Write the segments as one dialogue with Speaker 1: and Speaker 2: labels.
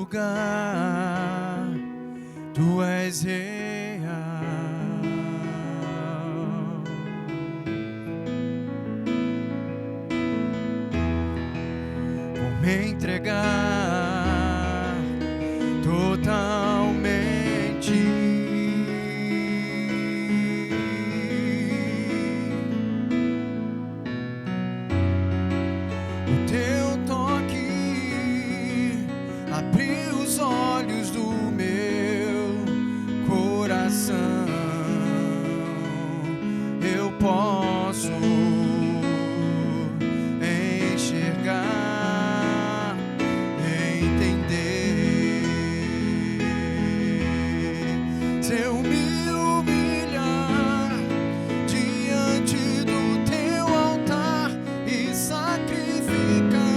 Speaker 1: lugar, tu és real. Vou me entregar totalmente. Olhos do meu coração, eu posso enxergar, entender. Se eu me humilhar diante do teu altar e sacrificar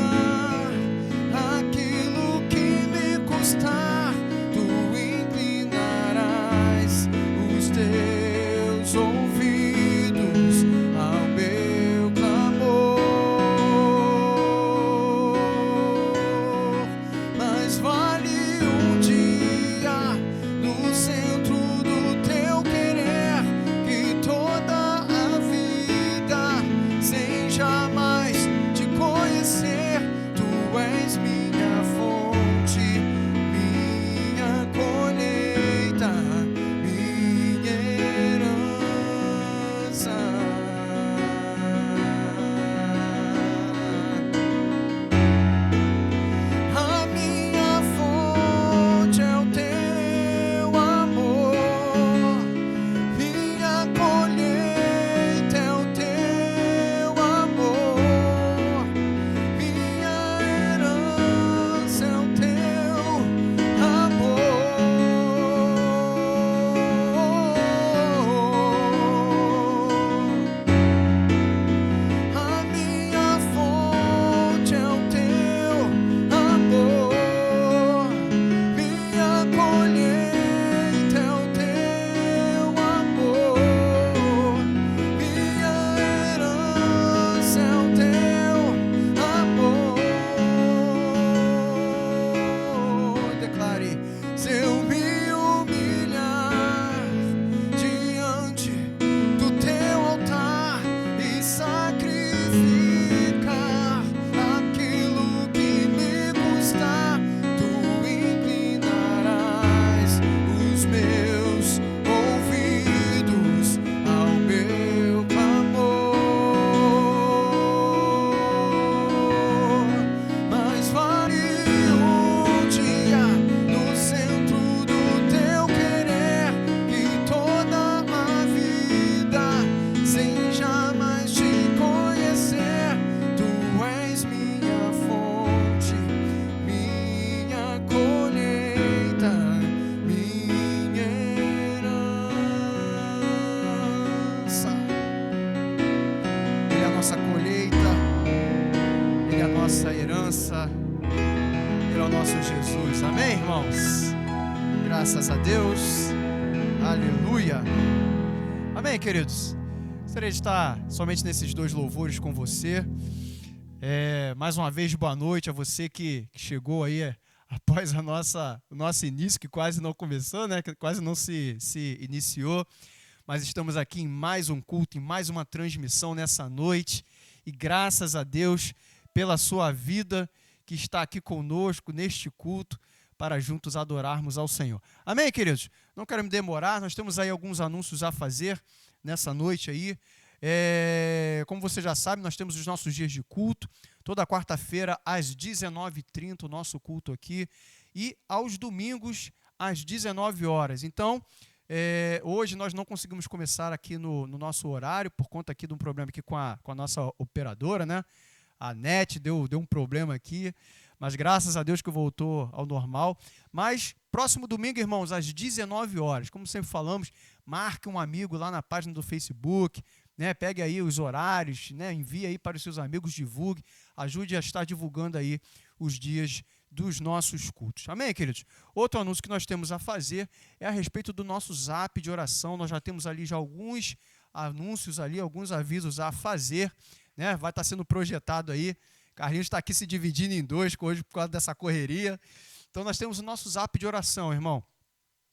Speaker 1: tu inclinarás os teus ouvidos ao meu clamor. Mas vale um dia no centro do teu querer que toda a vida sem jamais te conhecer. Tu és minha fonte, minha colheita, minha herança. A minha fonte é o teu amor, minha colheita é o teu amor, minha herança é o teu a minha fonte é o teu amor, minha colheita é o teu amor, minha herança é o teu amor. Declare: se eu me humilhar diante do teu altar e sacrificar aquilo que me custar, tu inclinarás os meus ouvidos ao meu clamor. Mas vale um dia no centro do teu querer que toda a vida sem jamais te conhecer. Tu és minha fonte, minha colheita, minha herança. Ele é a nossa colheita, Ele é a nossa herança, Ele é o nosso Jesus. Amém, irmãos? Graças a Deus. Aleluia. Amém, queridos? Gostaria de estar somente nesses dois louvores com você. Mais uma vez, boa noite a você que chegou aí após o nosso início, que quase não começou, né? Que quase não se iniciou. Mas estamos aqui em mais um culto, em mais uma transmissão nessa noite. E graças a Deus pela sua vida que está aqui conosco neste culto para juntos adorarmos ao Senhor. Amém, queridos? Não quero me demorar, nós temos aí alguns anúncios a fazer nessa noite aí. Como você já sabe, nós temos os nossos dias de culto, toda quarta-feira às 19h30 o nosso culto aqui, e aos domingos às 19 horas. Então, hoje nós não conseguimos começar aqui no nosso horário, por conta aqui de um problema aqui com a nossa operadora, né? A NET deu um problema aqui, mas graças a Deus que voltou ao normal. Mas próximo domingo, irmãos, às 19 horas, como sempre falamos, marque um amigo lá na página do Facebook, né? Pegue aí os horários, né? Envie aí para os seus amigos, divulgue, ajude a estar divulgando aí os dias dos nossos cultos. Amém, queridos? Outro anúncio que nós temos a fazer é a respeito do nosso zap de oração. Nós já temos ali já alguns anúncios ali, alguns avisos a fazer, né? Vai estar sendo projetado aí. Carlinhos está aqui se dividindo em dois hoje por causa dessa correria. Então nós temos o nosso zap de oração, irmão.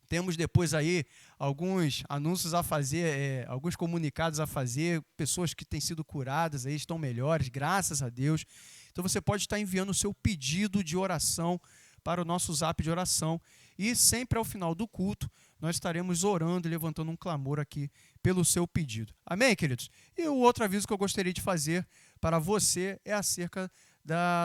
Speaker 1: Temos depois aí alguns anúncios a fazer, alguns comunicados a fazer, pessoas que têm sido curadas aí estão melhores, graças a Deus. Então você pode estar enviando o seu pedido de oração para o nosso zap de oração. E sempre ao final do culto, nós estaremos orando e levantando um clamor aqui pelo seu pedido. Amém, queridos? E o outro aviso que eu gostaria de fazer para você é acerca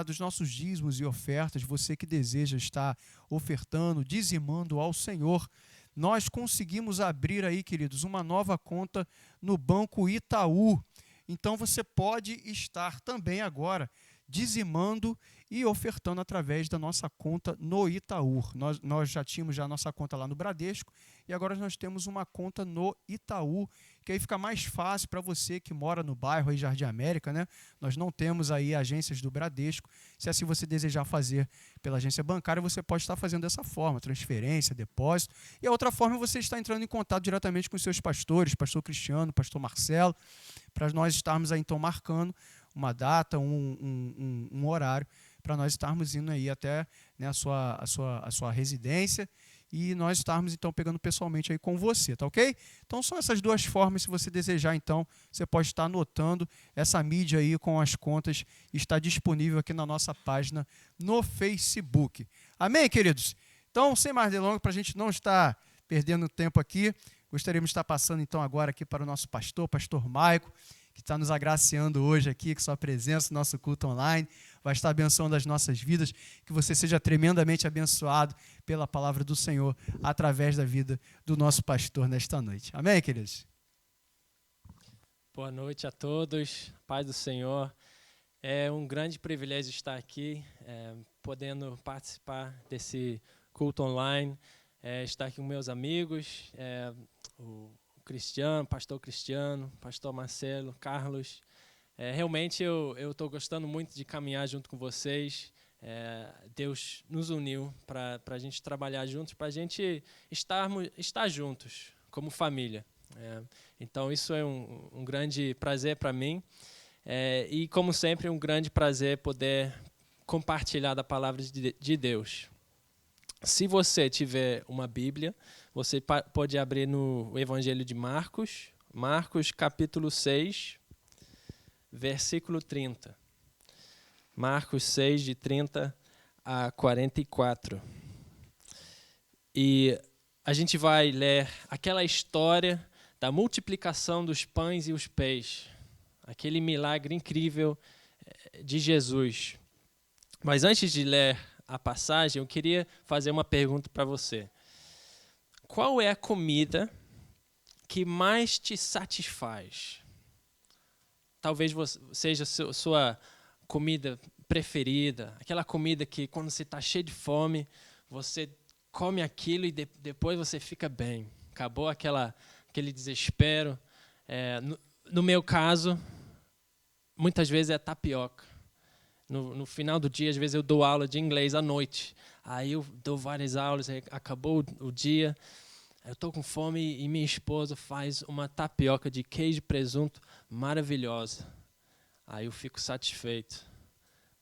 Speaker 1: dos nossos dízimos e ofertas. Você que deseja estar ofertando, dizimando ao Senhor, nós conseguimos abrir aí, queridos, uma nova conta no Banco Itaú. Então você pode estar também agora dizimando e ofertando através da nossa conta no Itaú. Nós já tínhamos a nossa conta lá no Bradesco e agora nós temos uma conta no Itaú, que aí fica mais fácil para você que mora no bairro aí Jardim América, né? Nós não temos aí agências do Bradesco. Se assim você desejar fazer pela agência bancária, você pode estar fazendo dessa forma, transferência, depósito. E a outra forma é você estar entrando em contato diretamente com os seus pastores, pastor Cristiano, pastor Marcelo, para nós estarmos aí então marcando uma data, um horário, para nós estarmos indo aí até, né, a sua residência e nós estarmos então pegando pessoalmente aí com você, tá ok? Então são essas duas formas. Se você desejar, então, você pode estar anotando essa mídia aí com as contas, está disponível aqui na nossa página no Facebook. Amém, queridos? Então, sem mais delongas, para a gente não estar perdendo tempo aqui, gostaríamos de estar passando então agora aqui para o nosso pastor Maico, que está nos agraciando hoje aqui com sua presença no nosso culto online, vai estar abençoando as nossas vidas, que você seja tremendamente abençoado pela palavra do Senhor, através da vida do nosso pastor nesta noite. Amém, queridos?
Speaker 2: Boa noite a todos, paz do Senhor. É um grande privilégio estar aqui, podendo participar desse culto online, estar aqui com meus amigos, o Cristiano, pastor Marcelo, Carlos. Realmente eu estou gostando muito de caminhar junto com vocês. Deus nos uniu para a gente trabalhar juntos, para a gente estar juntos como família. Então isso é um grande prazer para mim. E como sempre, um grande prazer poder compartilhar da palavra de Deus. Se você tiver uma Bíblia, você pode abrir no Evangelho de Marcos, capítulo 6, versículo 30. Marcos 6, de 30 a 44. E a gente vai ler aquela história da multiplicação dos pães e os peixes, aquele milagre incrível de Jesus. Mas antes de ler a passagem, eu queria fazer uma pergunta para você. Qual é a comida que mais te satisfaz? Talvez seja sua comida preferida, aquela comida que quando você está cheio de fome, você come aquilo e depois você fica bem. Acabou aquele desespero. No meu caso, muitas vezes é tapioca. No final do dia, às vezes eu dou aula de inglês à noite. Aí eu dou várias aulas, acabou o dia, eu estou com fome e minha esposa faz uma tapioca de queijo e presunto maravilhosa. Aí eu fico satisfeito.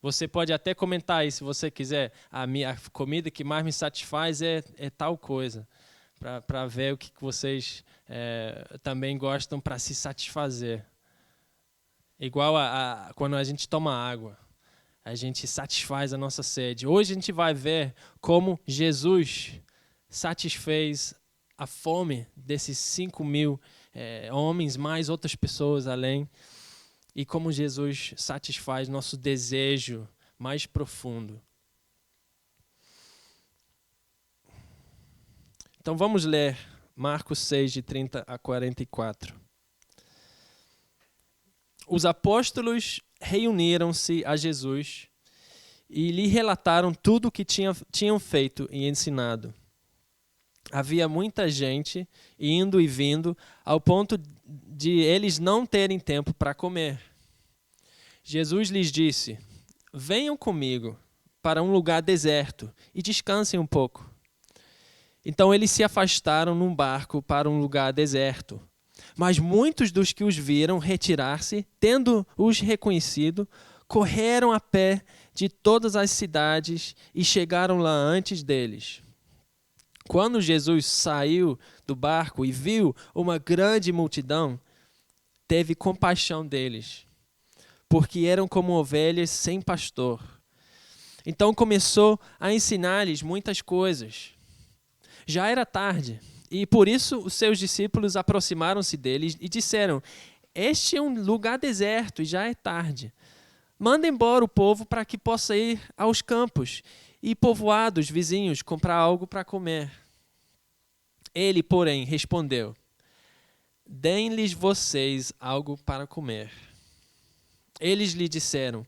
Speaker 2: Você pode até comentar aí, se você quiser, a comida que mais me satisfaz é tal coisa, para ver o que vocês também gostam para se satisfazer. Igual quando a gente toma água. A gente satisfaz a nossa sede. Hoje a gente vai ver como Jesus satisfez a fome desses 5.000 homens, mais outras pessoas além, e como Jesus satisfaz nosso desejo mais profundo. Então vamos ler Marcos 6, de 30 a 44. Os apóstolos reuniram-se a Jesus e lhe relataram tudo o que tinham feito e ensinado. Havia muita gente indo e vindo, ao ponto de eles não terem tempo para comer. Jesus lhes disse: venham comigo para um lugar deserto e descansem um pouco. Então eles se afastaram num barco para um lugar deserto. Mas muitos dos que os viram retirar-se, tendo-os reconhecido, correram a pé de todas as cidades e chegaram lá antes deles. Quando Jesus saiu do barco e viu uma grande multidão, teve compaixão deles, porque eram como ovelhas sem pastor. Então começou a ensinar-lhes muitas coisas. Já era tarde, e por isso os seus discípulos aproximaram-se deles e disseram: este é um lugar deserto e já é tarde. Manda embora o povo para que possa ir aos campos e povoados vizinhos comprar algo para comer. Ele, porém, respondeu: deem-lhes vocês algo para comer. Eles lhe disseram: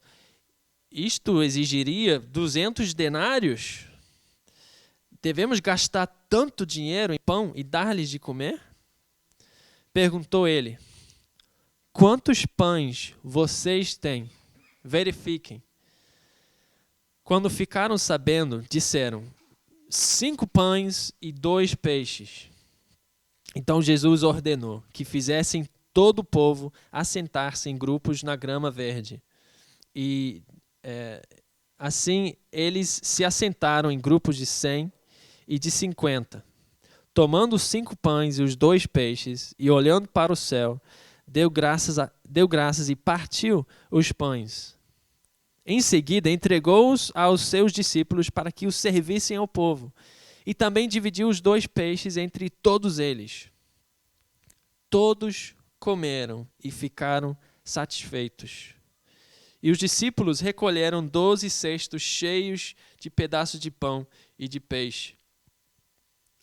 Speaker 2: isto exigiria 200 denários? Devemos gastar tanto dinheiro em pão e dar-lhes de comer? Perguntou ele: quantos pães vocês têm? Verifiquem. Quando ficaram sabendo, disseram: 5 pães e 2 peixes. Então Jesus ordenou que fizessem todo o povo assentar-se em grupos na grama verde. E assim eles se assentaram em grupos de 100 e de 50. Tomando os 5 pães e os 2 peixes e olhando para o céu, deu graças e partiu os pães. Em seguida, entregou-os aos seus discípulos para que os servissem ao povo. E também dividiu os 2 peixes entre todos eles. Todos comeram e ficaram satisfeitos. E os discípulos recolheram 12 cestos cheios de pedaços de pão e de peixe.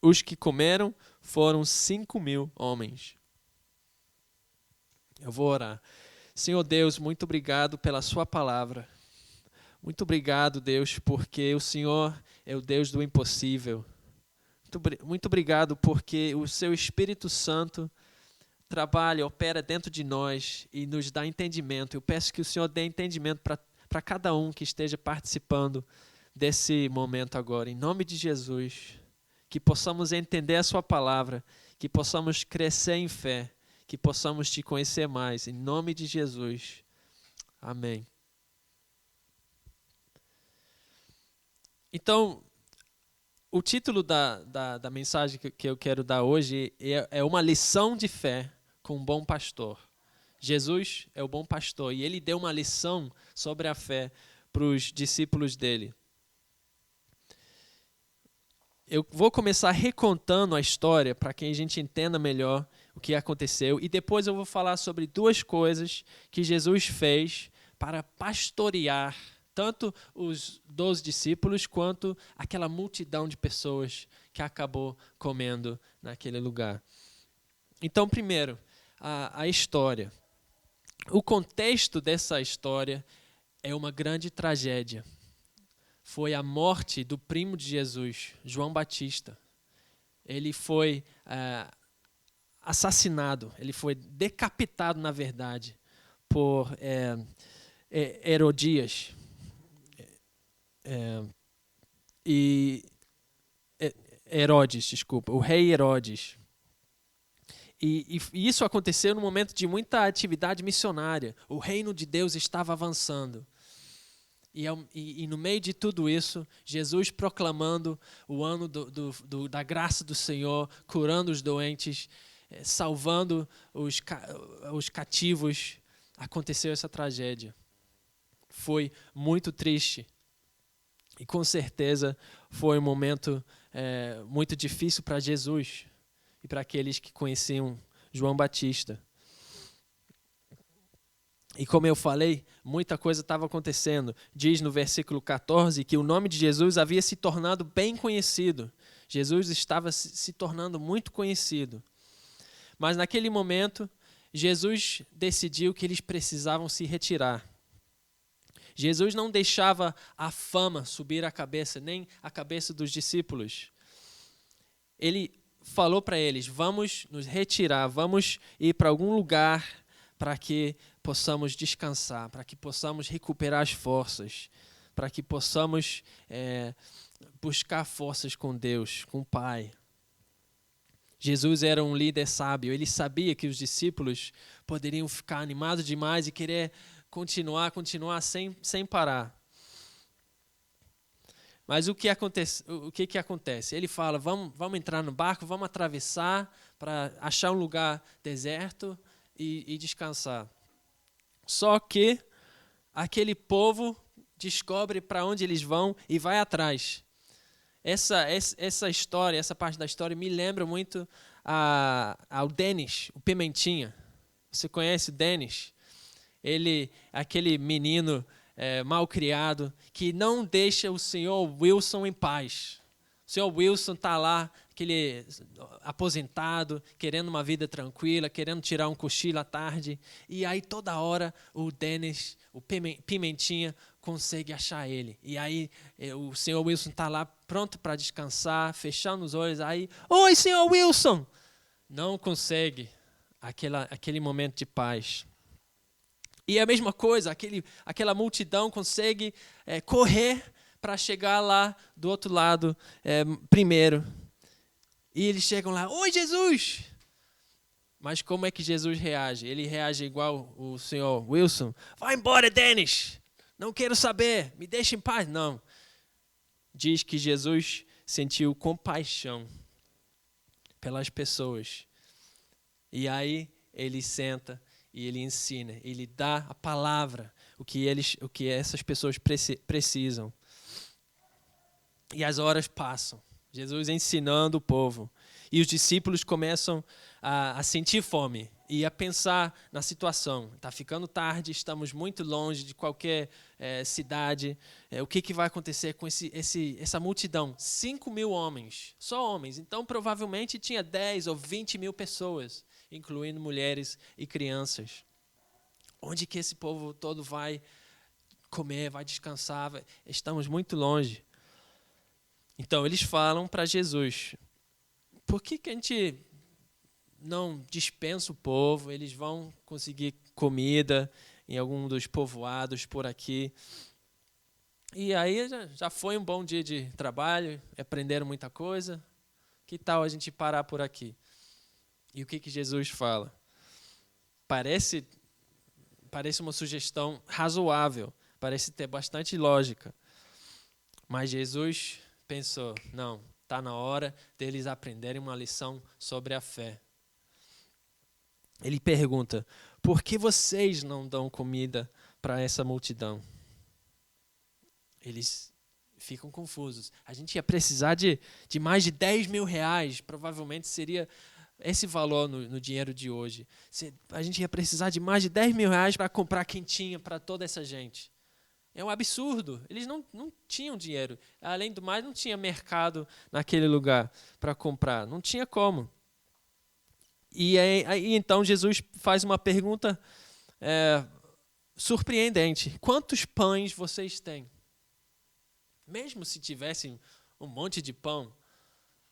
Speaker 2: Os que comeram foram 5.000 homens. Eu vou orar. Senhor Deus, muito obrigado pela sua palavra. Muito obrigado, Deus, porque o Senhor é o Deus do impossível. Muito obrigado porque o seu Espírito Santo trabalha, opera dentro de nós e nos dá entendimento. Eu peço que o Senhor dê entendimento para cada um que esteja participando desse momento agora. Em nome de Jesus, que possamos entender a sua palavra, que possamos crescer em fé, que possamos te conhecer mais. Em nome de Jesus. Amém. Então, o título da mensagem que eu quero dar hoje é uma lição de fé com um bom pastor. Jesus é o bom pastor e ele deu uma lição sobre a fé para os discípulos dele. Eu vou começar recontando a história para que a gente entenda melhor o que aconteceu e depois eu vou falar sobre 2 coisas que Jesus fez para pastorear tanto os 12 discípulos quanto aquela multidão de pessoas que acabou comendo naquele lugar. Então, primeiro, a história. O contexto dessa história é uma grande tragédia. Foi a morte do primo de Jesus, João Batista. Ele foi assassinado, ele foi decapitado, na verdade, por Herodias. O rei Herodes. E isso aconteceu num momento de muita atividade missionária. O reino de Deus estava avançando. E no meio de tudo isso, Jesus proclamando o ano da graça do Senhor, curando os doentes, salvando os cativos, aconteceu essa tragédia. Foi muito triste. E com certeza foi um momento muito difícil para Jesus e para aqueles que conheciam João Batista. E como eu falei, muita coisa estava acontecendo. Diz no versículo 14 que o nome de Jesus havia se tornado bem conhecido. Jesus estava se tornando muito conhecido. Mas naquele momento, Jesus decidiu que eles precisavam se retirar. Jesus não deixava a fama subir a cabeça, nem a cabeça dos discípulos. Ele falou para eles: vamos nos retirar, vamos ir para algum lugar para que possamos descansar, para que possamos recuperar as forças, para que possamos buscar forças com Deus, com o Pai. Jesus era um líder sábio, ele sabia que os discípulos poderiam ficar animados demais e querer continuar sem parar. Mas o que acontece? Ele fala, vamos entrar no barco, vamos atravessar para achar um lugar deserto e descansar. Só que aquele povo descobre para onde eles vão e vai atrás. Essa história, essa parte da história me lembra muito ao Dennis, o Pimentinha. Você conhece o Dennis? Ele, aquele menino mal criado, que não deixa o senhor Wilson em paz. O senhor Wilson está lá, aquele aposentado, querendo uma vida tranquila, querendo tirar um cochilo à tarde. E aí toda hora o Dennis, o Pimentinha, consegue achar ele. E aí o senhor Wilson está lá pronto para descansar, fechando os olhos. Aí, oi, senhor Wilson! Não consegue aquele momento de paz. E a mesma coisa, aquela multidão consegue correr para chegar lá do outro lado primeiro. E eles chegam lá, oi, Jesus! Mas como é que Jesus reage? Ele reage igual o senhor Wilson? Vai embora, Dennis! Não quero saber, me deixa em paz. Não. Diz que Jesus sentiu compaixão pelas pessoas. E aí ele senta e ele ensina, ele dá a palavra, o que essas pessoas precisam. E as horas passam, Jesus ensinando o povo. E os discípulos começam a sentir fome e a pensar na situação. Está ficando tarde, estamos muito longe de qualquer cidade. O que vai acontecer com essa multidão? 5.000 homens, só homens. Então, provavelmente, tinha 10 ou 20 mil pessoas, incluindo mulheres e crianças. Onde que esse povo todo vai comer, vai descansar? Estamos muito longe. Então, eles falam para Jesus, por que a gente não dispensa o povo? Eles vão conseguir comida em algum dos povoados por aqui. E aí já foi um bom dia de trabalho, aprenderam muita coisa. Que tal a gente parar por aqui? E o que Jesus fala? Parece uma sugestão razoável, parece ter bastante lógica. Mas Jesus pensou, não, está na hora deles aprenderem uma lição sobre a fé. Ele pergunta, por que vocês não dão comida para essa multidão? Eles ficam confusos. A gente ia precisar de mais de 10 mil reais, provavelmente seria esse valor no dinheiro de hoje. A gente ia precisar de mais de 10 mil reais para comprar quentinha para toda essa gente. É um absurdo. Eles não tinham dinheiro. Além do mais, não tinha mercado naquele lugar para comprar. Não tinha como. E aí, então, Jesus faz uma pergunta surpreendente. Quantos pães vocês têm? Mesmo se tivessem um monte de pão,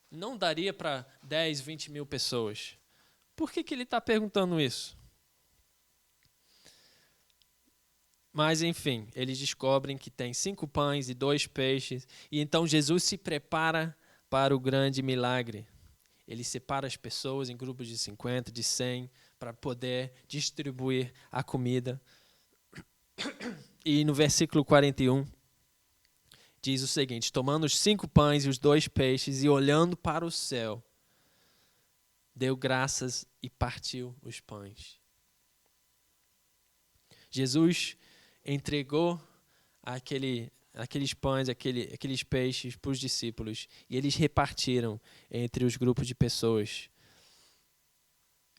Speaker 2: não daria para 10, 20 mil pessoas. Por que ele está perguntando isso? Mas, enfim, eles descobrem que tem 5 pães e 2 peixes. E então Jesus se prepara para o grande milagre. Ele separa as pessoas em grupos de 50, de 100, para poder distribuir a comida. E no versículo 41, diz o seguinte, tomando os 5 pães e os 2 peixes e olhando para o céu, deu graças e partiu os pães. Jesus entregou aqueles pães, aqueles peixes para os discípulos e eles repartiram entre os grupos de pessoas.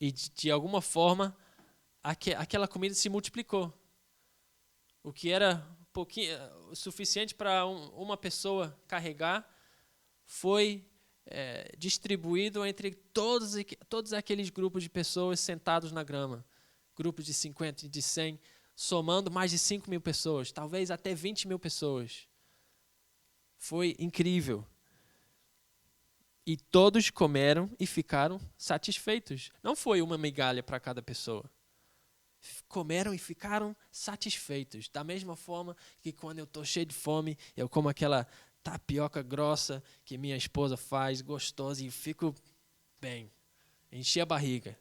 Speaker 2: E de alguma forma, aquela comida se multiplicou. O que era o suficiente para uma pessoa carregar foi distribuído entre todos aqueles grupos de pessoas sentados na grama. Grupos de 50 e de 100, somando mais de 5 mil pessoas, talvez até 20 mil pessoas. Foi incrível. E todos comeram e ficaram satisfeitos. Não foi uma migalha para cada pessoa. Comeram e ficaram satisfeitos. Da mesma forma que quando eu estou cheio de fome, eu como aquela tapioca grossa que minha esposa faz, gostosa, e fico bem. Enchi a barriga.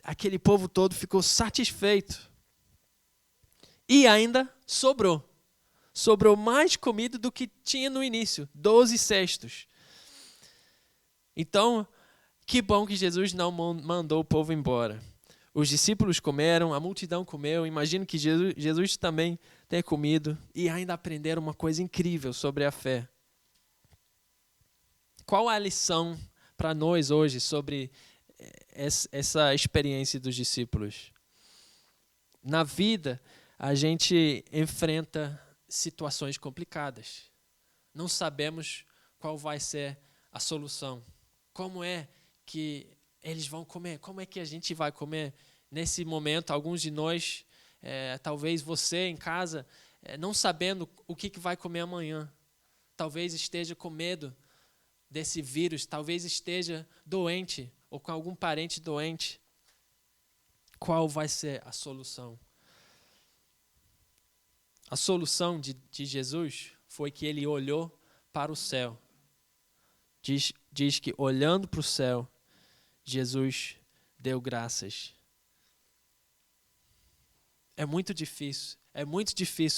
Speaker 2: Aquele povo todo ficou satisfeito. E ainda sobrou. Sobrou mais comida do que tinha no início, 12 cestos. Então, que bom que Jesus não mandou o povo embora. Os discípulos comeram, a multidão comeu. Imagino que Jesus também tenha comido e ainda aprenderam uma coisa incrível sobre a fé. Qual a lição para nós hoje sobre essa experiência dos discípulos? Na vida, a gente enfrenta situações complicadas. Não sabemos qual vai ser a solução. Como é que eles vão comer? Como é que a gente vai comer? Nesse momento, alguns de nós, talvez você em casa, não sabendo o que vai comer amanhã. Talvez esteja com medo desse vírus, talvez esteja doente ou com algum parente doente. Qual vai ser a solução? A solução de Jesus foi que ele olhou para o céu. Diz que olhando para o céu, Jesus deu graças. É muito difícil,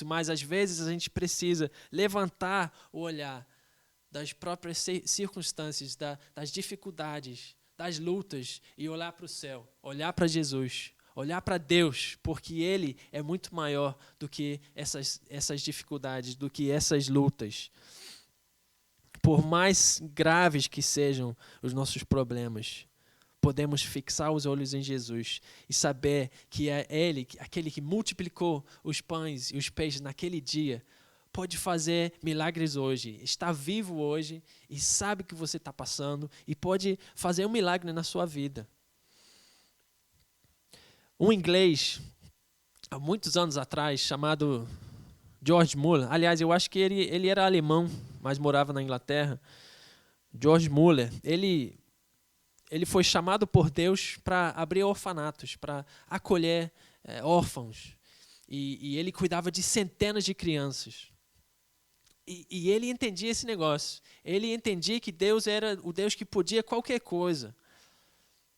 Speaker 2: mas às vezes a gente precisa levantar o olhar das próprias circunstâncias, das dificuldades, das lutas e olhar para o céu, olhar para Jesus, olhar para Deus, porque Ele é muito maior do que essas dificuldades, do que essas lutas. Por mais graves que sejam os nossos problemas, podemos fixar os olhos em Jesus e saber que é Ele, aquele que multiplicou os pães e os peixes naquele dia, pode fazer milagres hoje, está vivo hoje e sabe o que você está passando e pode fazer um milagre na sua vida. Um inglês, há muitos anos atrás, chamado George Muller, aliás, eu acho que ele era alemão, mas morava na Inglaterra. George Muller, ele foi chamado por Deus para abrir orfanatos, para acolher órfãos. E ele cuidava de centenas de crianças. E ele entendia esse negócio. Ele entendia que Deus era o Deus que podia qualquer coisa.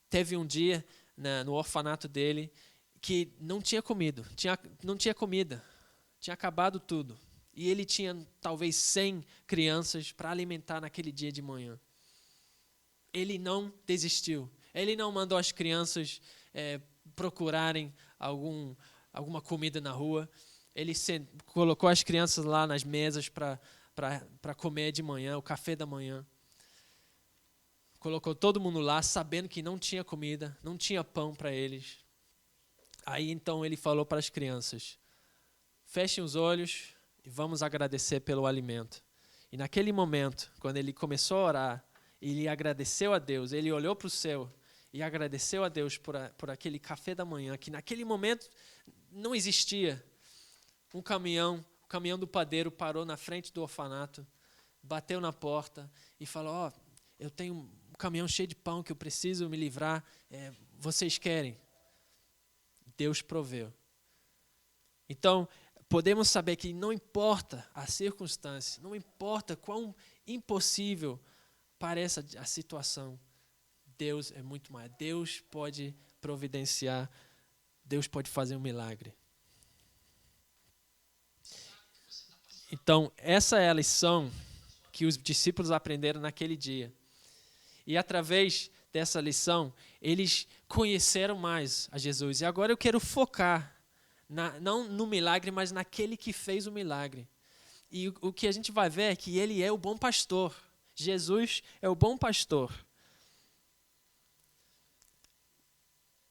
Speaker 2: Teve um dia no orfanato dele que não tinha comido, não tinha comida, tinha acabado tudo. E ele tinha talvez 100 crianças para alimentar naquele dia de manhã. Ele não desistiu. Ele não mandou as crianças procurarem alguma comida na rua. Ele colocou as crianças lá nas mesas para comer de manhã, o café da manhã. Colocou todo mundo lá, sabendo que não tinha comida, não tinha pão para eles. Aí então ele falou para as crianças: fechem os olhos e vamos agradecer pelo alimento. E naquele momento, quando ele começou a orar, ele agradeceu a Deus, ele olhou para o céu e agradeceu a Deus por aquele café da manhã, que naquele momento não existia. O caminhão do padeiro parou na frente do orfanato, bateu na porta e falou: eu tenho um caminhão cheio de pão que eu preciso me livrar, vocês querem? Deus proveu. Então, podemos saber que não importa a circunstância, não importa quão impossível pareça a situação, Deus é muito mais. Deus pode providenciar, Deus pode fazer um milagre. Então, essa é a lição que os discípulos aprenderam naquele dia. E através dessa lição, eles conheceram mais a Jesus. E agora eu quero focar, não no milagre, mas naquele que fez o milagre. E o que a gente vai ver é que ele é o bom pastor. Jesus é o bom pastor.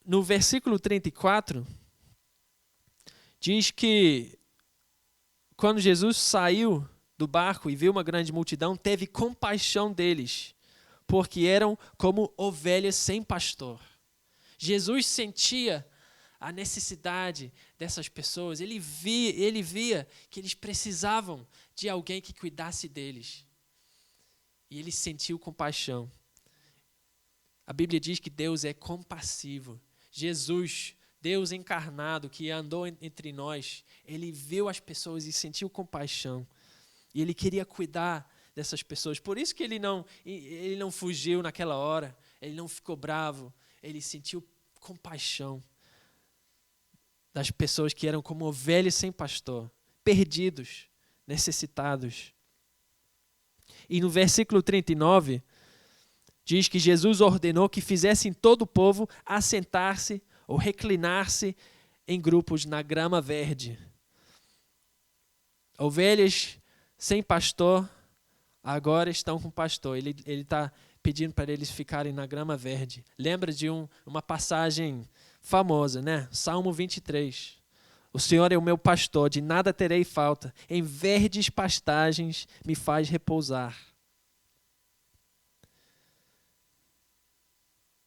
Speaker 2: No versículo 34, diz que quando Jesus saiu do barco e viu uma grande multidão, teve compaixão deles, porque eram como ovelhas sem pastor. Jesus sentia a necessidade dessas pessoas, ele via que eles precisavam de alguém que cuidasse deles. E ele sentiu compaixão. A Bíblia diz que Deus é compassivo. Jesus, Deus encarnado, que andou entre nós, ele viu as pessoas e sentiu compaixão. E ele queria cuidar dessas pessoas. Por isso que ele não fugiu naquela hora, ele não ficou bravo, ele sentiu compaixão. das pessoas que eram como ovelhas sem pastor, perdidos, necessitados. E no versículo 39, diz que Jesus ordenou que fizessem todo o povo assentar-se ou reclinar-se em grupos na grama verde. Ovelhas sem pastor agora estão com pastor. Ele está pedindo para eles ficarem na grama verde. Lembra de uma passagem famosa, né? Salmo 23. O Senhor é o meu pastor, de nada terei falta. Em verdes pastagens me faz repousar.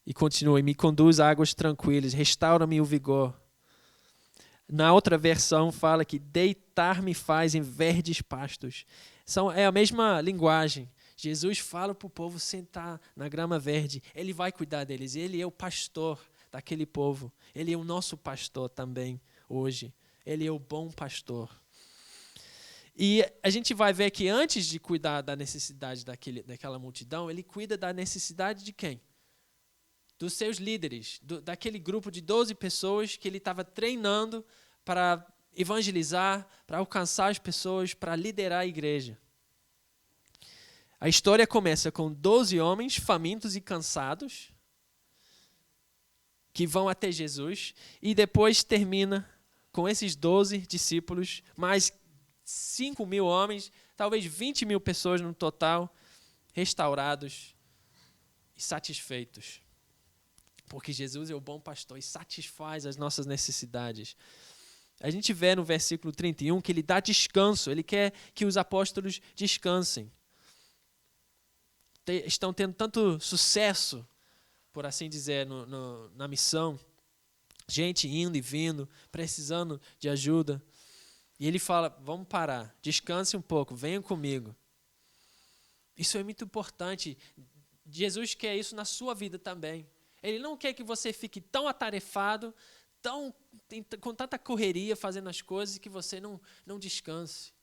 Speaker 2: E continua, e me conduz a águas tranquilas, restaura-me o vigor. Na outra versão fala que deitar-me faz em verdes pastos. É a mesma linguagem. Jesus fala para o povo sentar na grama verde. Ele vai cuidar deles. Ele é o pastor daquele povo. Ele é o nosso pastor também hoje. Ele é o bom pastor. E a gente vai ver que antes de cuidar da necessidade daquela multidão, ele cuida da necessidade de quem? Dos seus líderes, daquele grupo de 12 pessoas que ele estava treinando para evangelizar, para alcançar as pessoas, para liderar a igreja. A história começa com 12 homens famintos e cansados que vão até Jesus e depois termina com esses 12 discípulos, mais 5.000 homens, talvez 20.000 pessoas no total, restaurados e satisfeitos. Porque Jesus é o bom pastor e satisfaz as nossas necessidades. A gente vê no versículo 31 que ele dá descanso, ele quer que os apóstolos descansem. Estão tendo tanto sucesso, por assim dizer, na missão. Gente indo e vindo, precisando de ajuda. E ele fala, vamos parar, descanse um pouco, venham comigo. Isso é muito importante. Jesus quer isso na sua vida também. Ele não quer que você fique tão atarefado, com tanta correria fazendo as coisas que você não descanse.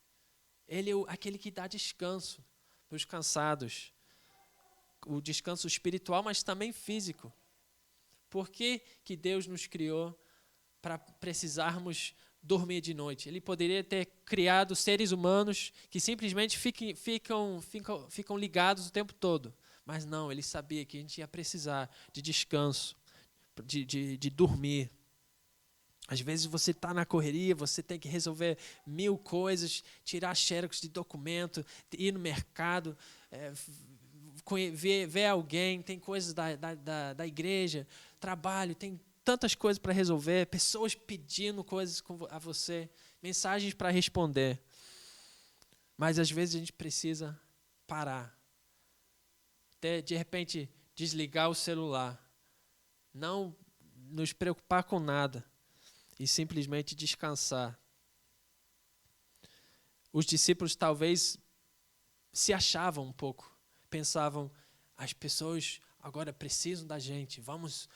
Speaker 2: Ele é aquele que dá descanso para os cansados. O descanso espiritual, mas também físico. Por que Deus nos criou para precisarmos dormir de noite? Ele poderia ter criado seres humanos que simplesmente ficam ligados o tempo todo. Mas não, ele sabia que a gente ia precisar de descanso, de dormir. Às vezes você está na correria, você tem que resolver 1000 coisas, tirar xerox de documento, ir no mercado, ver alguém, tem coisas da igreja, trabalho, tem tantas coisas para resolver, pessoas pedindo coisas a você, mensagens para responder. Mas às vezes a gente precisa parar. Até, de repente, desligar o celular. Não nos preocupar com nada. E simplesmente descansar. Os discípulos talvez se achavam um pouco. Pensavam, as pessoas agora precisam da gente. Vamos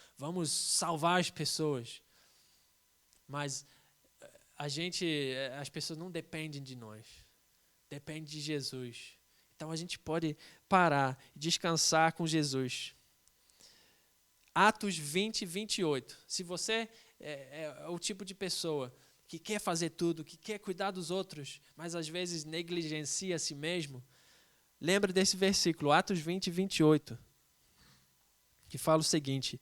Speaker 2: salvar as pessoas. Mas as pessoas não dependem de nós. Dependem de Jesus. Então a gente pode parar e descansar com Jesus. Atos 20, 28. Se você é o tipo de pessoa que quer fazer tudo, que quer cuidar dos outros, mas às vezes negligencia a si mesmo, lembra desse versículo, Atos 20, 28, que fala o seguinte,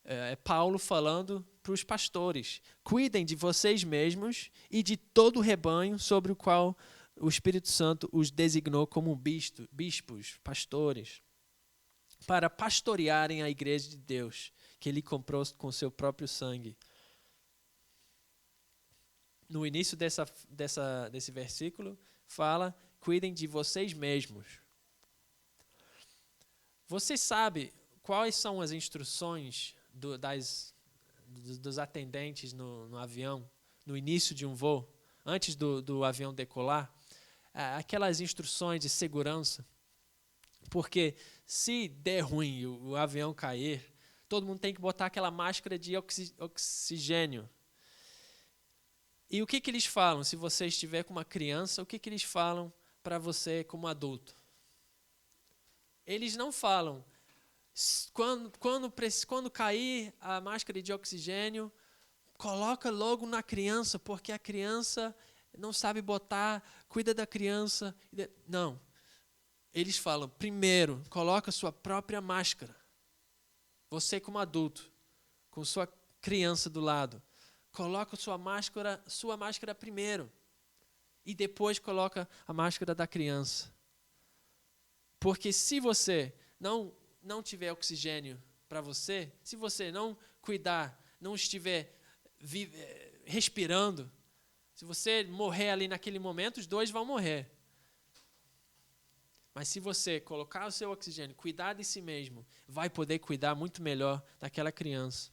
Speaker 2: é Paulo falando para os pastores, cuidem de vocês mesmos e de todo o rebanho sobre o qual o Espírito Santo os designou como bispos, pastores, para pastorearem a igreja de Deus, que ele comprou com seu próprio sangue. No início desse versículo, fala, cuidem de vocês mesmos. Você sabe quais são as instruções dos atendentes no avião, no início de um voo, antes do avião decolar? Aquelas instruções de segurança, porque se der ruim o avião cair, todo mundo tem que botar aquela máscara de oxigênio. E o que eles falam? Se você estiver com uma criança, o que eles falam para você como adulto? Eles não falam, quando cair a máscara de oxigênio, coloca logo na criança, porque a criança não sabe botar, cuida da criança. Não. Eles falam, primeiro, coloca sua própria máscara. Você como adulto, com sua criança do lado, coloca sua máscara primeiro. E depois coloca a máscara da criança. Porque se você não tiver oxigênio para você, se você não cuidar, não estiver respirando, se você morrer ali naquele momento, os dois vão morrer. Mas se você colocar o seu oxigênio, cuidar de si mesmo, vai poder cuidar muito melhor daquela criança.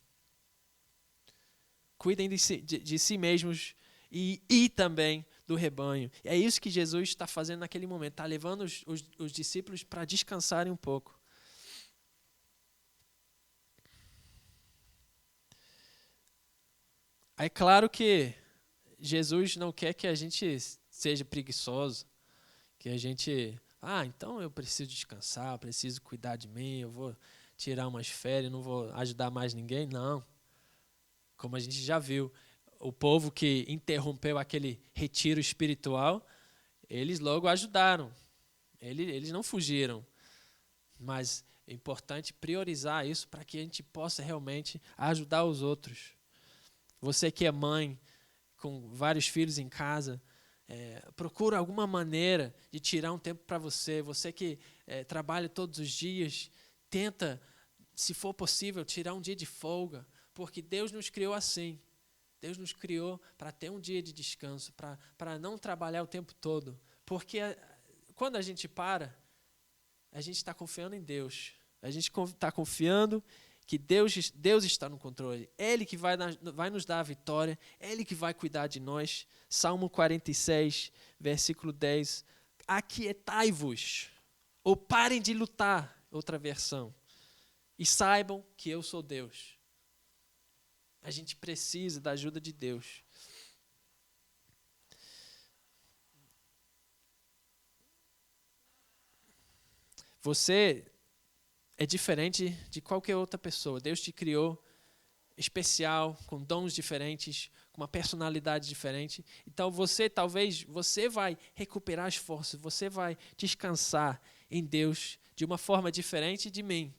Speaker 2: Cuidem de si mesmos e também do rebanho. É isso que Jesus está fazendo naquele momento. Está levando os discípulos para descansarem um pouco. É claro que Jesus não quer que a gente seja preguiçoso, que a gente... então eu preciso descansar, preciso cuidar de mim, eu vou tirar umas férias, não vou ajudar mais ninguém. Não. Como a gente já viu, o povo que interrompeu aquele retiro espiritual, eles logo ajudaram. Eles não fugiram. Mas é importante priorizar isso para que a gente possa realmente ajudar os outros. Você que é mãe, com vários filhos em casa, procura alguma maneira de tirar um tempo para você. Você que trabalha todos os dias, tenta, se for possível, tirar um dia de folga, porque Deus nos criou assim. Deus nos criou para ter um dia de descanso, para não trabalhar o tempo todo. Porque quando a gente para, a gente está confiando em Deus. A gente está confiando que Deus está no controle. Ele que vai nos dar a vitória, Ele que vai cuidar de nós. Salmo 46, versículo 10. Aquietai-vos, ou parem de lutar, outra versão, e saibam que eu sou Deus. A gente precisa da ajuda de Deus. Você é diferente de qualquer outra pessoa. Deus te criou especial, com dons diferentes, com uma personalidade diferente. Então talvez você vai recuperar as forças, você vai descansar em Deus de uma forma diferente de mim.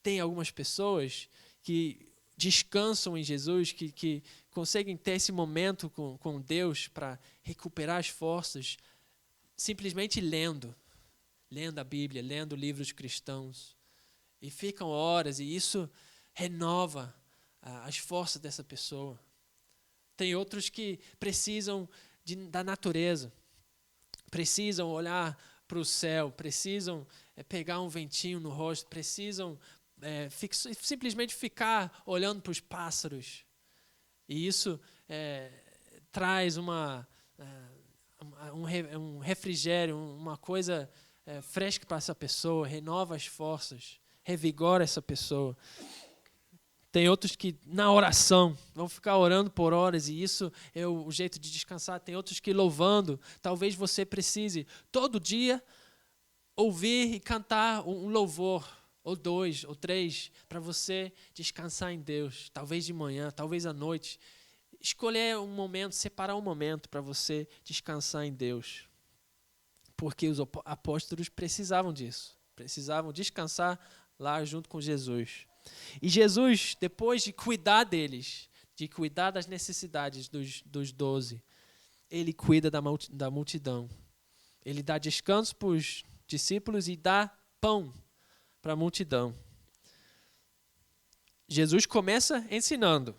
Speaker 2: Tem algumas pessoas que descansam em Jesus, que conseguem ter esse momento com Deus para recuperar as forças, simplesmente lendo a Bíblia, lendo livros cristãos. E ficam horas, e isso renova as forças dessa pessoa. Tem outros que precisam da natureza, precisam olhar para o céu, precisam pegar um ventinho no rosto, precisam simplesmente ficar olhando para os pássaros. E isso traz um refrigério, uma coisa fresca para essa pessoa, renova as forças, revigora essa pessoa. Tem outros que na oração vão ficar orando por horas, e isso é o jeito de descansar. Tem outros que louvando. Talvez você precise todo dia ouvir e cantar um louvor, ou 2, ou 3, para você descansar em Deus. Talvez de manhã, talvez à noite. Escolher um momento, separar um momento para você descansar em Deus. Porque os apóstolos precisavam disso. Precisavam descansar lá junto com Jesus. E Jesus, depois de cuidar deles, de cuidar das necessidades dos 12, ele cuida da multidão. Ele dá descanso para os discípulos e dá pão para a multidão. Jesus começa ensinando.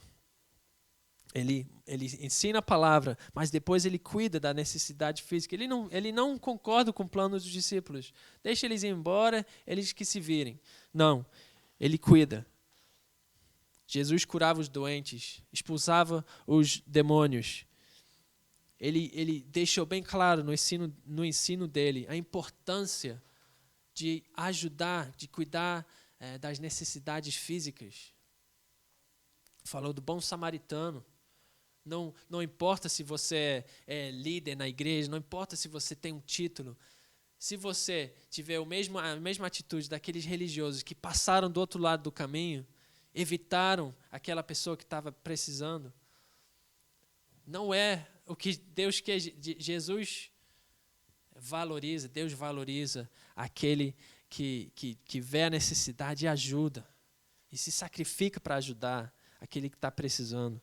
Speaker 2: Ele ensina a palavra, mas depois ele cuida da necessidade física. Ele não concorda com o plano dos discípulos. Deixa eles ir embora, eles que se virem. Não, ele cuida. Jesus curava os doentes, expulsava os demônios. Ele deixou bem claro no ensino dele a importância de ajudar, de cuidar das necessidades físicas. Falou do bom samaritano. Não importa se você é líder na igreja, não importa se você tem um título. Se você tiver a mesma atitude daqueles religiosos que passaram do outro lado do caminho, evitaram aquela pessoa que estava precisando, não é o que Deus quer. Jesus valoriza, Deus valoriza aquele que vê a necessidade e ajuda, e se sacrifica para ajudar aquele que está precisando.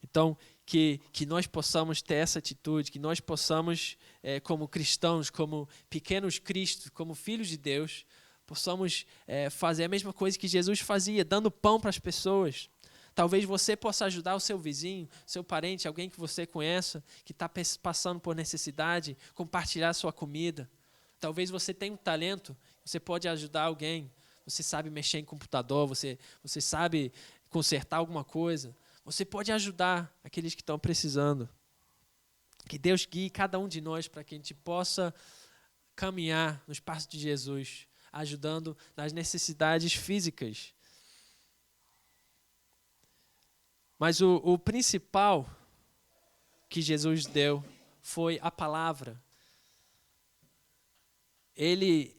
Speaker 2: Então, que nós possamos ter essa atitude, que nós possamos, como cristãos, como pequenos cristos, como filhos de Deus, possamos fazer a mesma coisa que Jesus fazia, dando pão para as pessoas. Talvez você possa ajudar o seu vizinho, seu parente, alguém que você conheça, que está passando por necessidade, compartilhar a sua comida. Talvez você tenha um talento, você pode ajudar alguém. Você sabe mexer em computador, você sabe consertar alguma coisa. Você pode ajudar aqueles que estão precisando. Que Deus guie cada um de nós para que a gente possa caminhar nos passos de Jesus, ajudando nas necessidades físicas. Mas o principal que Jesus deu foi a palavra. Ele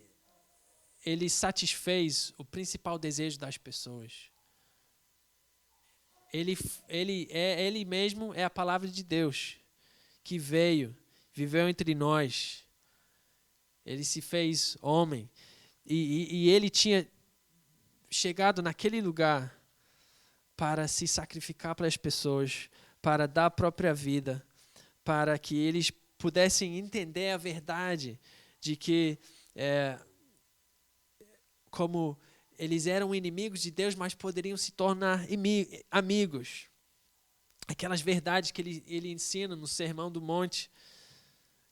Speaker 2: satisfez o principal desejo das pessoas. Ele mesmo é a palavra de Deus, que viveu entre nós. Ele se fez homem. E ele tinha chegado naquele lugar para se sacrificar para as pessoas, para dar a própria vida, para que eles pudessem entender a verdade de que, como eles eram inimigos de Deus, mas poderiam se tornar amigos. Aquelas verdades que ele ensina no Sermão do Monte,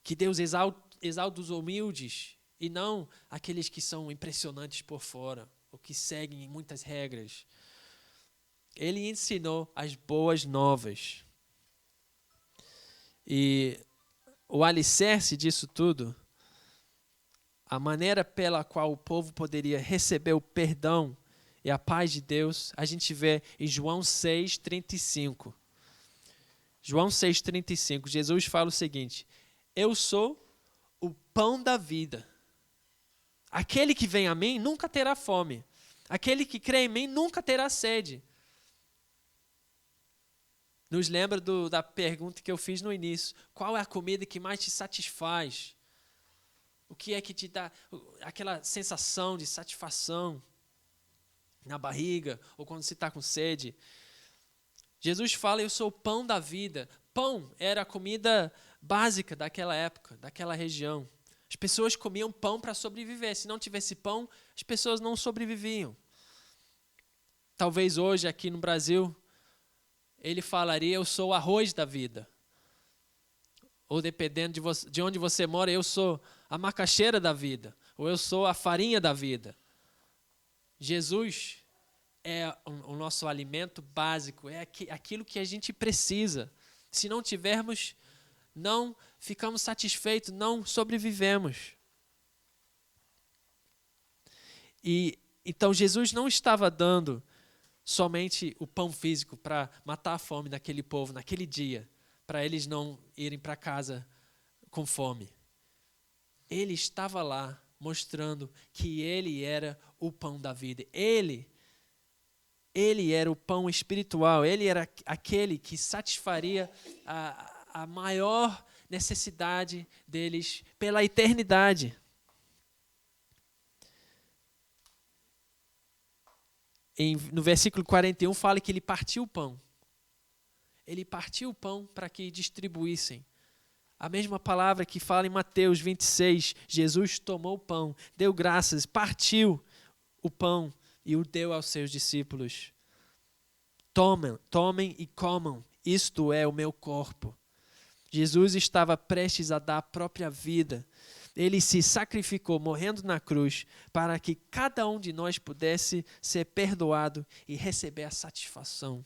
Speaker 2: que Deus exalta os humildes e não aqueles que são impressionantes por fora, ou que seguem muitas regras. Ele ensinou as boas novas. E o alicerce disso tudo, a maneira pela qual o povo poderia receber o perdão e a paz de Deus, a gente vê em João 6,35. João 6,35, Jesus fala o seguinte: eu sou o pão da vida. Aquele que vem a mim nunca terá fome. Aquele que crê em mim nunca terá sede. Nos lembra da pergunta que eu fiz no início. Qual é a comida que mais te satisfaz? O que é que te dá aquela sensação de satisfação na barriga ou quando você está com sede? Jesus fala, eu sou o pão da vida. Pão era a comida básica daquela época, daquela região. As pessoas comiam pão para sobreviver. Se não tivesse pão, as pessoas não sobreviviam. Talvez hoje, aqui no Brasil, ele falaria, eu sou o arroz da vida. Ou dependendo de onde você mora, eu sou a macaxeira da vida. Ou eu sou a farinha da vida. Jesus é o nosso alimento básico, é aquilo que a gente precisa. Se não tivermos, não ficamos satisfeitos, não sobrevivemos. E então Jesus não estava dando somente o pão físico para matar a fome daquele povo naquele dia, para eles não irem para casa com fome. Ele estava lá mostrando que ele era o pão da vida. Ele era o pão espiritual, ele era aquele que satisfaria a maior necessidade deles pela eternidade. No versículo 41 fala que ele partiu o pão. Ele partiu o pão para que distribuíssem. A mesma palavra que fala em Mateus 26, Jesus tomou o pão, deu graças, partiu o pão e o deu aos seus discípulos. Tomem e comam, isto é o meu corpo. Jesus estava prestes a dar a própria vida. Ele se sacrificou, morrendo na cruz, para que cada um de nós pudesse ser perdoado e receber a satisfação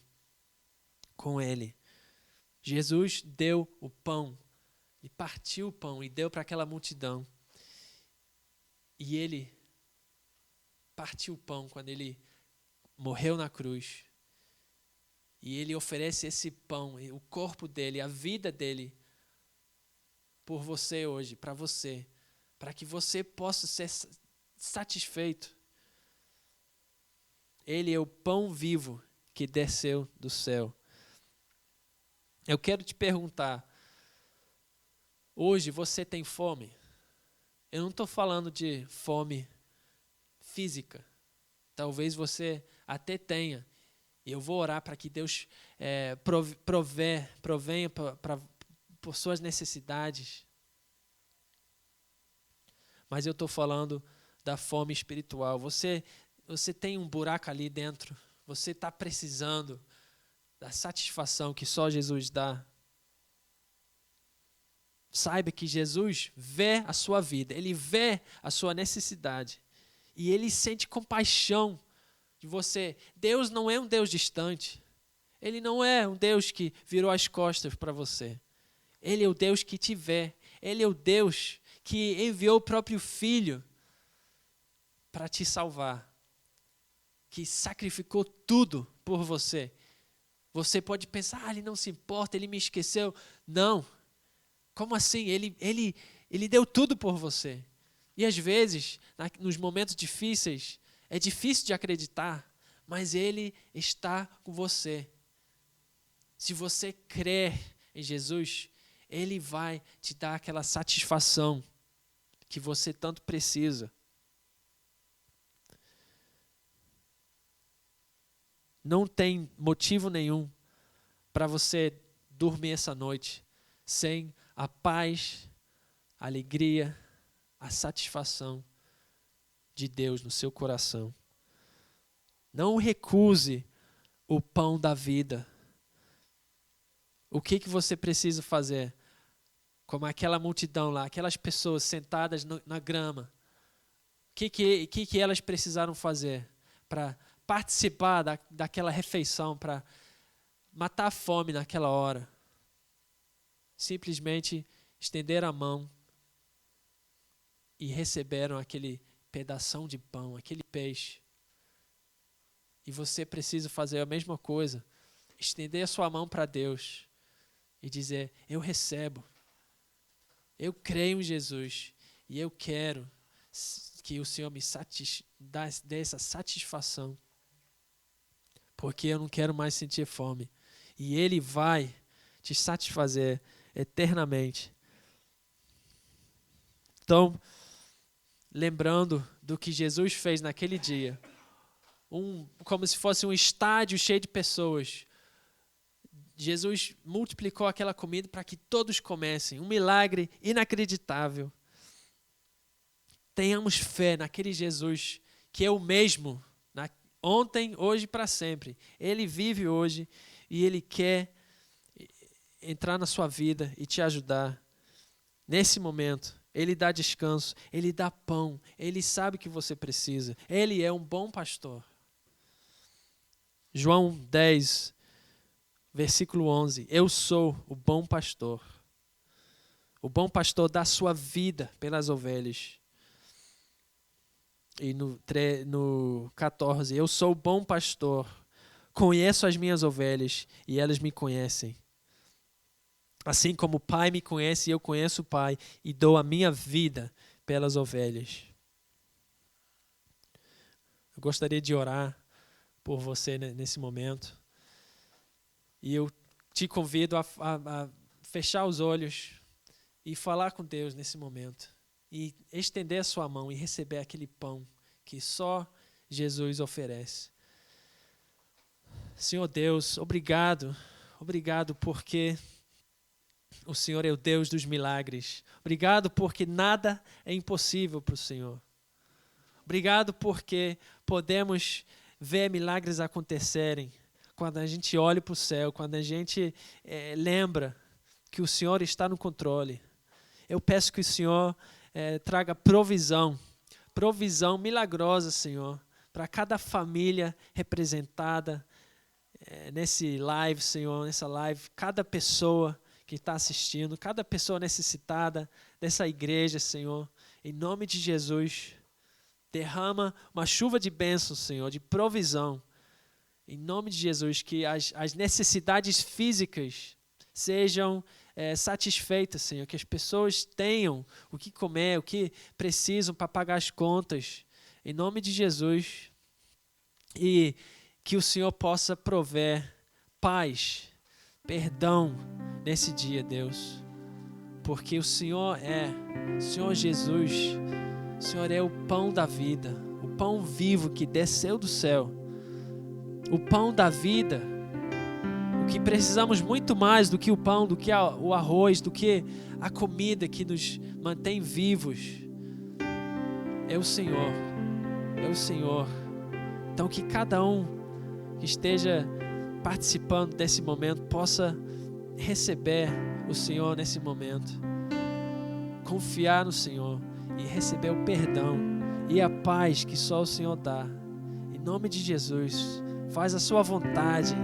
Speaker 2: com ele. Jesus deu o pão, e partiu o pão e deu para aquela multidão. E ele partiu o pão quando ele morreu na cruz. E ele oferece esse pão, o corpo dele, a vida dele, por você hoje, para você, para que você possa ser satisfeito. Ele é o pão vivo que desceu do céu. Eu quero te perguntar, hoje você tem fome? Eu não estou falando de fome física. Talvez você até tenha. E eu vou orar para que Deus provenha por suas necessidades. Mas eu estou falando da fome espiritual. Você tem um buraco ali dentro. Você está precisando da satisfação que só Jesus dá. Saiba que Jesus vê a sua vida. Ele vê a sua necessidade. E Ele sente compaixão de você. Deus não é um Deus distante. Ele não é um Deus que virou as costas para você. Ele é o Deus que te vê. Ele é o Deus que enviou o próprio Filho para te salvar. Que sacrificou tudo por você. Você pode pensar, Ele não se importa, Ele me esqueceu. Não. Como assim? Ele deu tudo por você. E às vezes, nos momentos difíceis, é difícil de acreditar, mas Ele está com você. Se você crer em Jesus, Ele vai te dar aquela satisfação que você tanto precisa. Não tem motivo nenhum para você dormir essa noite sem a paz, a alegria, a satisfação de Deus no seu coração. Não recuse o pão da vida. O que você precisa fazer? Como aquela multidão lá, aquelas pessoas sentadas na grama. O que elas precisaram fazer para participar daquela refeição, para matar a fome naquela hora? Simplesmente estenderam a mão e receberam aquele pedação de pão, aquele peixe. E você precisa fazer a mesma coisa. Estender a sua mão para Deus e dizer, eu recebo. Eu creio em Jesus e eu quero que o Senhor me dê essa satisfação. Porque eu não quero mais sentir fome. E Ele vai te satisfazer eternamente. Então, lembrando do que Jesus fez naquele dia, como se fosse um estádio cheio de pessoas. Jesus multiplicou aquela comida para que todos comessem. Um milagre inacreditável. Tenhamos fé naquele Jesus que é o mesmo, ontem, hoje e para sempre. Ele vive hoje e Ele quer entrar na sua vida e te ajudar. Nesse momento, Ele dá descanso, Ele dá pão, Ele sabe o que você precisa. Ele é um bom pastor. João 10, versículo 11. Eu sou o bom pastor. O bom pastor dá sua vida pelas ovelhas. E no 14, eu sou o bom pastor, conheço as minhas ovelhas e elas me conhecem. Assim como o Pai me conhece e eu conheço o Pai e dou a minha vida pelas ovelhas. Eu gostaria de orar por você nesse momento. E eu te convido a fechar os olhos e falar com Deus nesse momento. E estender a sua mão e receber aquele pão que só Jesus oferece. Senhor Deus, obrigado porque o Senhor é o Deus dos milagres. Obrigado porque nada é impossível para o Senhor. Obrigado porque podemos ver milagres acontecerem quando a gente olha para o céu, quando a gente lembra que o Senhor está no controle. Eu peço que o Senhor traga provisão milagrosa, Senhor, para cada família representada nesse live, Senhor, nessa live, cada pessoa que está assistindo, cada pessoa necessitada dessa igreja, Senhor, em nome de Jesus, derrama uma chuva de bênçãos, Senhor, de provisão, em nome de Jesus, que as necessidades físicas sejam satisfeitas, Senhor, que as pessoas tenham o que comer, o que precisam para pagar as contas, em nome de Jesus, e que o Senhor possa prover paz perdão nesse dia, Deus, porque o Senhor Jesus, o Senhor é o pão da vida, o pão vivo que desceu do céu, o pão da vida, o que precisamos muito mais do que o pão, do que o arroz, do que a comida que nos mantém vivos, é o Senhor, é o Senhor. Então que cada um que esteja participando desse momento possa receber o Senhor nesse momento, confiar no Senhor e receber o perdão e a paz que só o Senhor dá. Em nome de Jesus, faz a sua vontade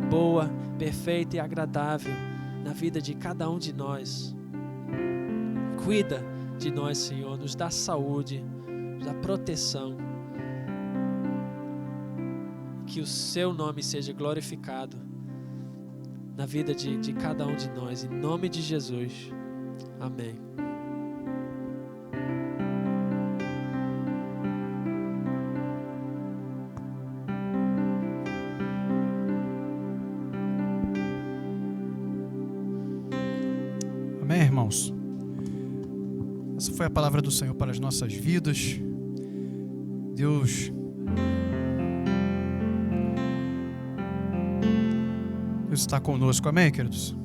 Speaker 2: boa, perfeita e agradável na vida de cada um de nós. Cuida de nós, Senhor, nos dá saúde, nos dá proteção. Que o seu nome seja glorificado na vida de cada um de nós, em nome de Jesus. Amém.
Speaker 1: Amém, irmãos? Essa foi a palavra do Senhor para as nossas vidas. Deus está conosco, amém, queridos?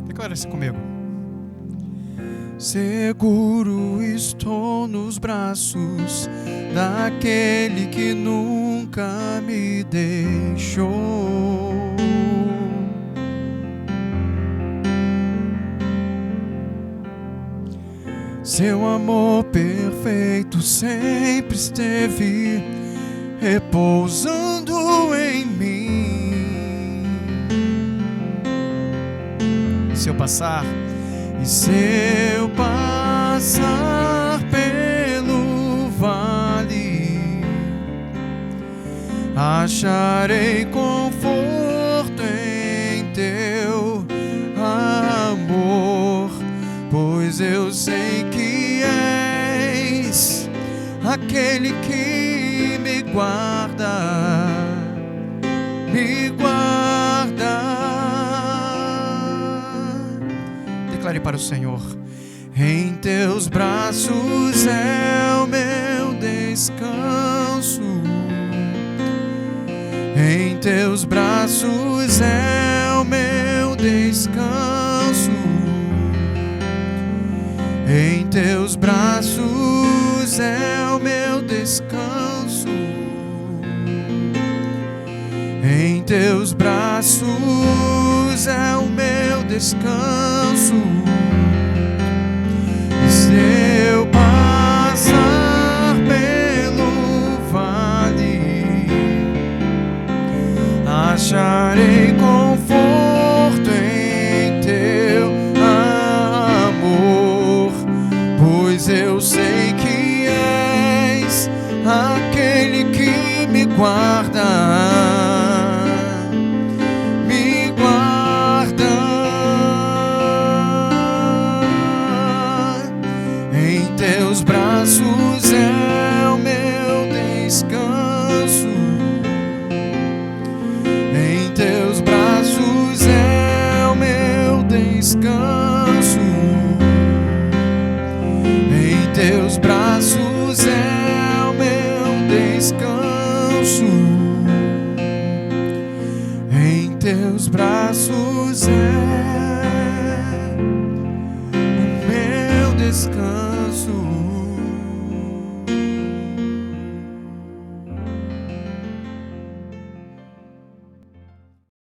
Speaker 1: Declara-se comigo. Seguro estou nos braços daquele que nunca me deixou. Seu amor perfeito sempre esteve repousando em mim. Se eu passar pelo vale, acharei conforto em teu amor, pois eu sei que és aquele que me guarda, me guarda. Declare para o Senhor: em teus braços é o meu descanso, em teus braços é o meu descanso, em teus braços é o meu descanso, em teus braços é o meu descanso. E se eu passar pelo vale, acharei conforto em teu amor, pois eu sei que és aquele que me guarda, me guarda. Em teus braços é o meu descanso, em teus braços é o meu descanso, em teus braços é o meu descanso, em teus braços é o meu descanso.